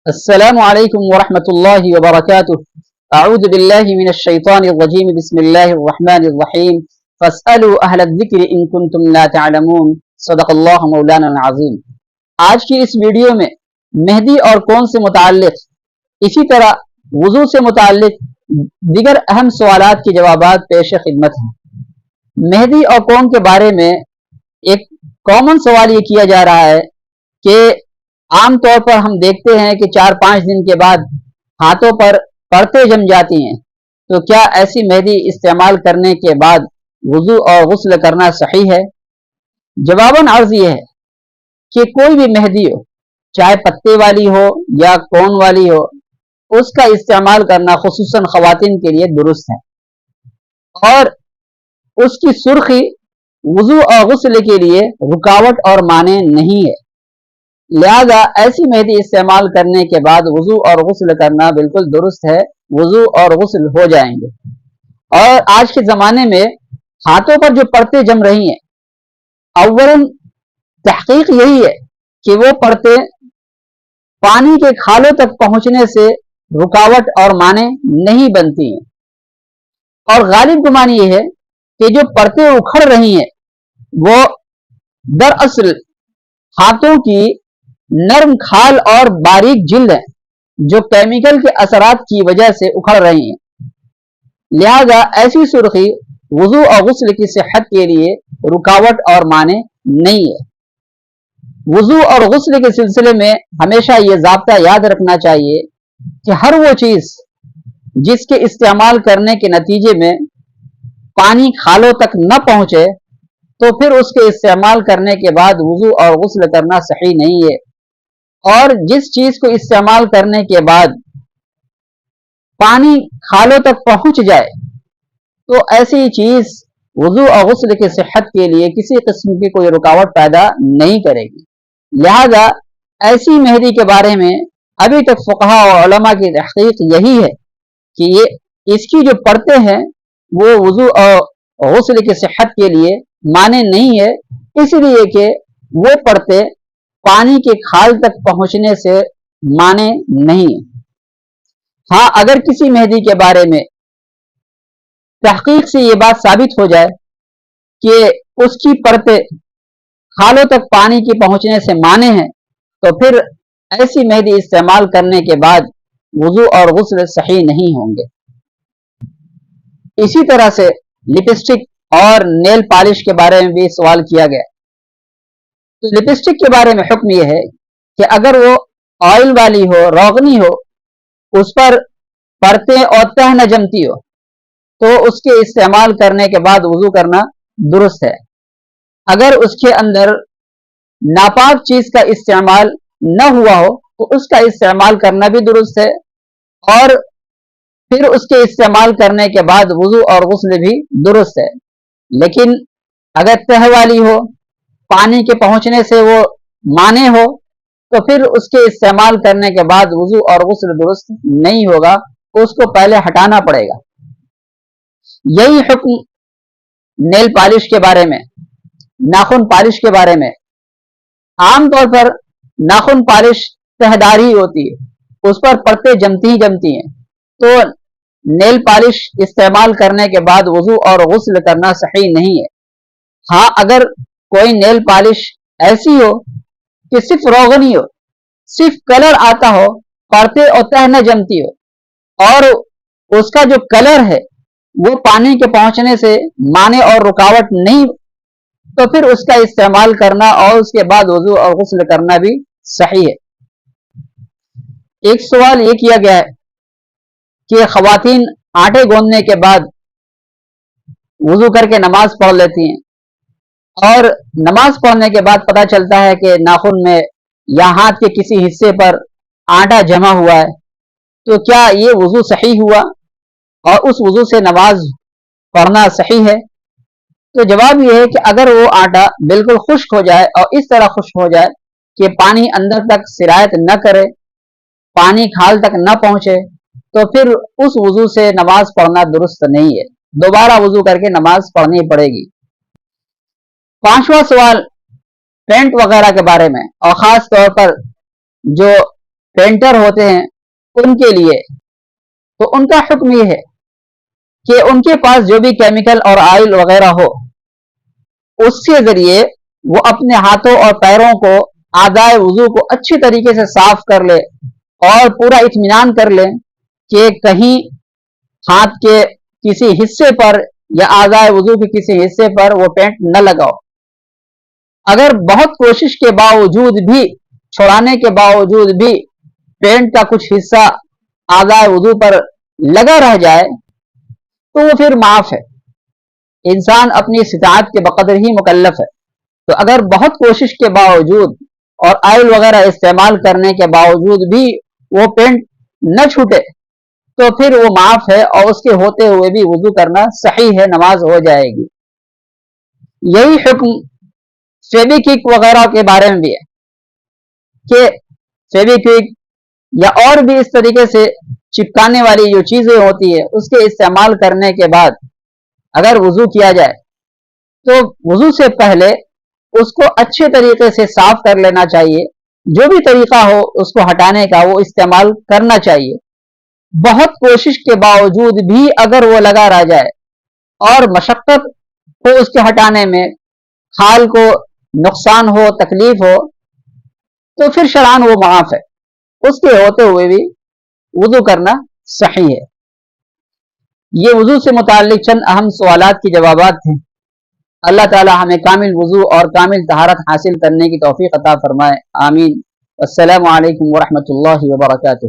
السلام علیکم ورحمۃ اللہ وبرکاتہ۔ اعوذ باللہ من الشیطان الرجیم، بسم اللہ الرحمن الرحیم۔ فاسألوا اہل الذکر ان کنتم لا تعلمون، صدق اللہ مولانا العظیم۔ آج کی اس ویڈیو میں مہدی اور کون سے متعلق، اسی طرح وضو سے متعلق دیگر اہم سوالات کے جوابات پیش خدمت ہیں۔ مہدی اور کون کے بارے میں ایک کامن سوال یہ کیا جا رہا ہے کہ عام طور پر ہم دیکھتے ہیں کہ 4-5 دن کے بعد ہاتھوں پر پرتیں جم جاتی ہیں، تو کیا ایسی مہندی استعمال کرنے کے بعد وضو اور غسل کرنا صحیح ہے؟ جواباً عرض یہ ہے کہ کوئی بھی مہندی ہو، چاہے پتے والی ہو یا کون والی ہو، اس کا استعمال کرنا خصوصاً خواتین کے لیے درست ہے، اور اس کی سرخی وضو اور غسل کے لیے رکاوٹ اور مانع نہیں ہے۔ لہذا ایسی مہندی استعمال کرنے کے بعد وضو اور غسل کرنا بالکل درست ہے، وضو اور غسل ہو جائیں گے۔ اور آج کے زمانے میں ہاتھوں پر جو پرتیں جم رہی ہیں، اولاً تحقیق یہی ہے کہ وہ پرتیں پانی کے کھالوں تک پہنچنے سے رکاوٹ اور مانع نہیں بنتی ہیں، اور غالب گمان یہ ہے کہ جو پرتیں اکھڑ رہی ہیں وہ دراصل ہاتھوں کی نرم کھال اور باریک جلد ہے جو کیمیکل کے اثرات کی وجہ سے اکھڑ رہی ہیں۔ لہذا ایسی سرخی وضو اور غسل کی صحت کے لیے رکاوٹ اور مانع نہیں ہے۔ وضو اور غسل کے سلسلے میں ہمیشہ یہ ضابطہ یاد رکھنا چاہیے کہ ہر وہ چیز جس کے استعمال کرنے کے نتیجے میں پانی کھالوں تک نہ پہنچے تو پھر اس کے استعمال کرنے کے بعد وضو اور غسل کرنا صحیح نہیں ہے، اور جس چیز کو استعمال کرنے کے بعد پانی کھالوں تک پہنچ جائے تو ایسی چیز وضو اور غسل کی صحت کے لیے کسی قسم کی کوئی رکاوٹ پیدا نہیں کرے گی۔ لہذا ایسی مہندی کے بارے میں ابھی تک فقہا اور علماء کی تحقیق یہی ہے کہ اس کی جو پرتیں ہیں وہ وضو اور غسل کی صحت کے لیے مانع نہیں ہے، اس لیے کہ وہ پرتیں پانی کے کھال تک پہنچنے سے مانع نہیں۔ ہاں، اگر کسی مہندی کے بارے میں تحقیق سے یہ بات ثابت ہو جائے کہ اس کی پرتیں کھالوں تک پانی کے پہنچنے سے مانع ہیں تو پھر ایسی مہندی استعمال کرنے کے بعد وضو اور غسل صحیح نہیں ہوں گے۔ اسی طرح سے لپسٹک اور نیل پالش کے بارے میں بھی سوال کیا گیا، تو لپسٹک کے بارے میں حکم یہ ہے کہ اگر وہ آئل والی ہو، روغنی ہو، اس پر پرتیں اور تہ نہ جمتی ہو تو اس کے استعمال کرنے کے بعد وضو کرنا درست ہے۔ اگر اس کے اندر ناپاک چیز کا استعمال نہ ہوا ہو تو اس کا استعمال کرنا بھی درست ہے، اور پھر اس کے استعمال کرنے کے بعد وضو اور غسل بھی درست ہے۔ لیکن اگر تہ والی ہو، پانی کے پہنچنے سے وہ مانع ہو تو پھر اس کے استعمال کرنے کے بعد وضو اور غسل درست نہیں ہوگا، اس کو پہلے ہٹانا پڑے گا۔ یہی حکم نیل پالش کے بارے میں، ناخن پالش کے بارے میں۔ عام طور پر ناخن پالش تہ دار ہی ہوتی ہے، اس پر پرتیں جمتی ہی جمتی ہیں، تو نیل پالش استعمال کرنے کے بعد وضو اور غسل کرنا صحیح نہیں ہے۔ ہاں، اگر کوئی نیل پالش ایسی ہو کہ صرف روغنی ہو، صرف کلر آتا ہو، پرتیں اور تہ نہ جمتی ہو، اور اس کا جو کلر ہے وہ پانی کے پہنچنے سے مانع اور رکاوٹ نہیں، تو پھر اس کا استعمال کرنا اور اس کے بعد وضو اور غسل کرنا بھی صحیح ہے۔ ایک سوال یہ کیا گیا ہے کہ خواتین آٹے گوندنے کے بعد وضو کر کے نماز پڑھ لیتی ہیں، اور نماز پڑھنے کے بعد پتہ چلتا ہے کہ ناخن میں یا ہاتھ کے کسی حصے پر آٹا جمع ہوا ہے، تو کیا یہ وضو صحیح ہوا اور اس وضو سے نماز پڑھنا صحیح ہے؟ تو جواب یہ ہے کہ اگر وہ آٹا بالکل خشک ہو جائے اور اس طرح خشک ہو جائے کہ پانی اندر تک سرایت نہ کرے، پانی کھال تک نہ پہنچے، تو پھر اس وضو سے نماز پڑھنا درست نہیں ہے، دوبارہ وضو کر کے نماز پڑھنی پڑے گی۔ پانچواں سوال پینٹ وغیرہ کے بارے میں، اور خاص طور پر جو پینٹر ہوتے ہیں ان کے لیے تو ان کا حکم یہ ہے کہ ان کے پاس جو بھی کیمیکل اور آئل وغیرہ ہو اس کے ذریعے وہ اپنے ہاتھوں اور پیروں کو اعضائے وضو کو اچھی طریقے سے صاف کر لے اور پورا اطمینان کر لے کہ کہیں ہاتھ کے کسی حصے پر یا اعضائے وضو کے کسی حصے پر وہ پینٹ نہ لگاؤ. اگر بہت کوشش کے باوجود بھی چھڑانے کے باوجود بھی پینٹ کا کچھ حصہ اعضائے وضو پر لگا رہ جائے تو وہ پھر معاف ہے. انسان اپنی استطاعت کے بقدر ہی مکلف ہے. تو اگر بہت کوشش کے باوجود اور آئل وغیرہ استعمال کرنے کے باوجود بھی وہ پینٹ نہ چھوٹے تو پھر وہ معاف ہے اور اس کے ہوتے ہوئے بھی وضو کرنا صحیح ہے، نماز ہو جائے گی. یہی حکم فیویکوک وغیرہ کے بارے میں بھی ہے کہ فیویکوک یا اور بھی اس طریقے سے چپکانے والی جو چیزیں ہوتی ہے اس کے استعمال کرنے کے بعد اگر وضو کیا جائے تو وضو سے پہلے اس کو اچھے طریقے سے صاف کر لینا چاہیے. جو بھی طریقہ ہو اس کو ہٹانے کا وہ استعمال کرنا چاہیے. بہت کوشش کے باوجود بھی اگر وہ لگا رہ جائے اور مشقت ہو اس کے ہٹانے میں، خال کو نقصان ہو، تکلیف ہو، تو پھر شرعاً وہ معاف ہے. اس کے ہوتے ہوئے بھی وضو کرنا صحیح ہے. یہ وضو سے متعلق چند اہم سوالات کی جوابات ہیں. اللہ تعالی ہمیں کامل وضو اور کامل طہارت حاصل کرنے کی توفیق عطا فرمائے. آمین. السلام علیکم ورحمۃ اللہ وبرکاتہ.